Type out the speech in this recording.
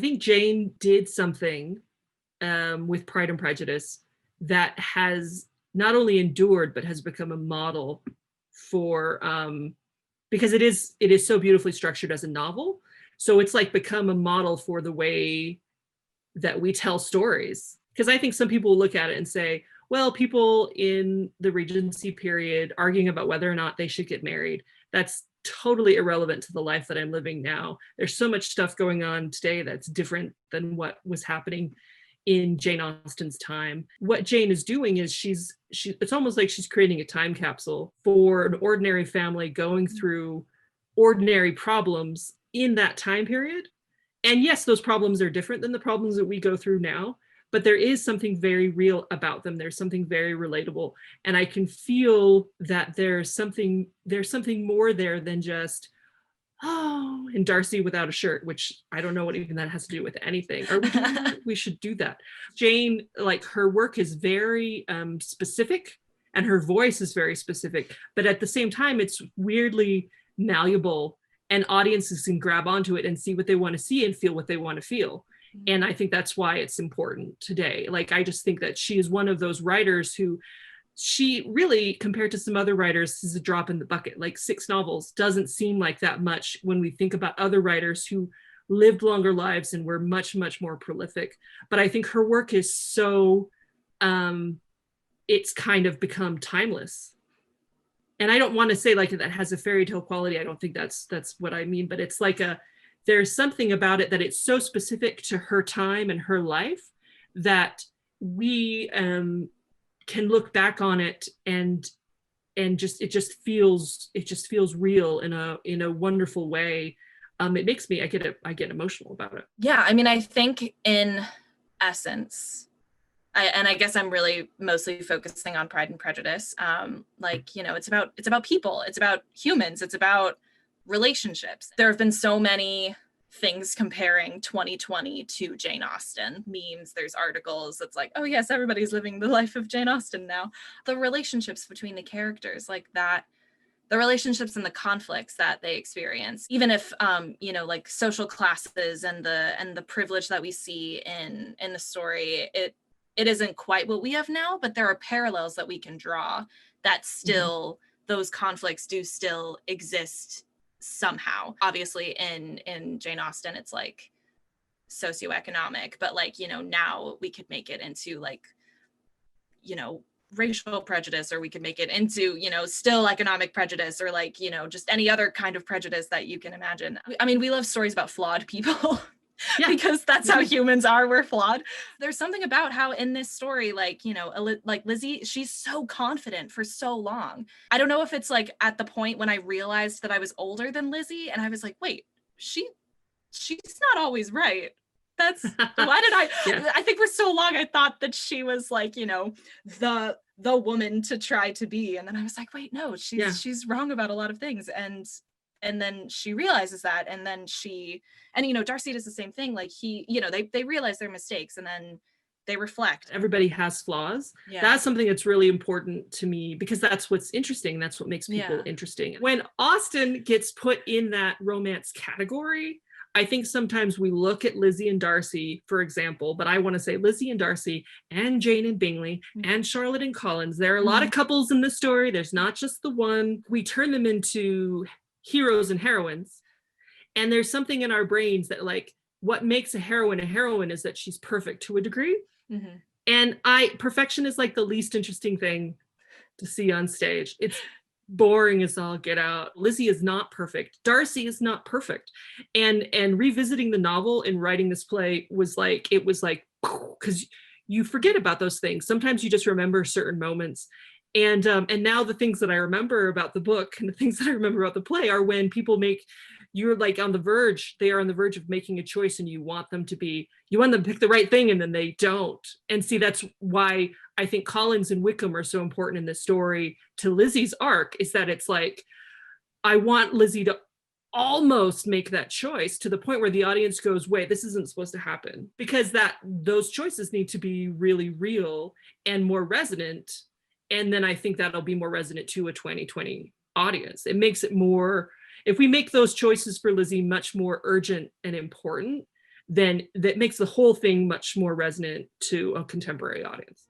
think Jane did something with Pride and Prejudice that has not only endured but has become a model for because it is so beautifully structured as a novel. So it's like become a model for the way that we tell stories. Because I think some people look at it and say, well, people in the Regency period arguing about whether or not they should get married, that's totally irrelevant to the life that I'm living now. There's so much stuff going on today that's different than what was happening in Jane Austen's time. What Jane is doing is it's almost like she's creating a time capsule for an ordinary family going through ordinary problems in that time period. And yes, those problems are different than the problems that we go through now, but there is something very real about them. There's something very relatable. And I can feel that there's something more there than just, oh, and Darcy without a shirt, which I don't know what even that has to do with anything. Or we should do that. Jane, like her work is very specific and her voice is very specific, but at the same time, it's weirdly malleable and audiences can grab onto it and see what they want to see and feel what they want to feel. And I think that's why it's important today. Like, I just think that she is one of those writers who, she really, compared to some other writers, is a drop in the bucket. Like 6 novels doesn't seem like that much when we think about other writers who lived longer lives and were much, much more prolific. But I think her work is so, it's kind of become timeless. And I don't want to say like that has a fairy tale quality. I don't think that's what I mean, but it's like there's something about it that it's so specific to her time and her life that we can look back on it and it just feels real in a wonderful way. It makes me, I get emotional about it. Yeah, I mean, I think in essence, I guess I'm really mostly focusing on Pride and Prejudice. Like, you know, it's about people, it's about humans, it's about relationships. There have been so many things comparing 2020 to Jane Austen, memes, there's articles that's like, oh yes, everybody's living the life of Jane Austen now. The relationships between the characters, like that, the relationships and the conflicts that they experience, even if you know, like social classes and the privilege that we see in the story, it isn't quite what we have now, but there are parallels that we can draw that still, those conflicts do still exist somehow. Obviously in Jane Austen, it's like socioeconomic, but like, you know, now we could make it into like, you know, racial prejudice, or we could make it into, you know, still economic prejudice, or like, you know, just any other kind of prejudice that you can imagine. I mean, we love stories about flawed people. Yeah. Because that's how humans are. We're flawed. There's something about how in this story, like, you know, like Lizzie, she's so confident for so long. I don't know if it's like at the point when I realized that I was older than Lizzie and I was like, wait, she's not always right. That's why did I think for so long I thought that she was like, you know, the woman to try to be. And then I was like, wait, no, she's wrong about a lot of things. And then she realizes that, and then you know, Darcy does the same thing. Like you know, they realize their mistakes and then they reflect. Everybody has flaws. Yeah. That's something that's really important to me because that's what's interesting. That's what makes people interesting. When Austen gets put in that romance category, I think sometimes we look at Lizzie and Darcy, for example, but I want to say Lizzie and Darcy and Jane and Bingley and Charlotte and Collins. There are a lot of couples in the story. There's not just the one. We turn them into heroes and heroines, and there's something in our brains that like what makes a heroine is that she's perfect to a degree. And perfection is like the least interesting thing to see on stage. It's boring as all get out. Lizzie is not perfect. Darcy is not perfect. And revisiting the novel and writing this play was like because you forget about those things. Sometimes you just remember certain moments. And now the things that I remember about the book and the things that I remember about the play are when people you're like on the verge, they are on the verge of making a choice and you want them to pick the right thing and then they don't. And see, that's why I think Collins and Wickham are so important in this story to Lizzie's arc, is that it's like, I want Lizzie to almost make that choice to the point where the audience goes, wait, this isn't supposed to happen, because those choices need to be really real and more resonant. And then I think that'll be more resonant to a 2020 audience. It makes it more, if we make those choices for Lizzie much more urgent and important, then that makes the whole thing much more resonant to a contemporary audience.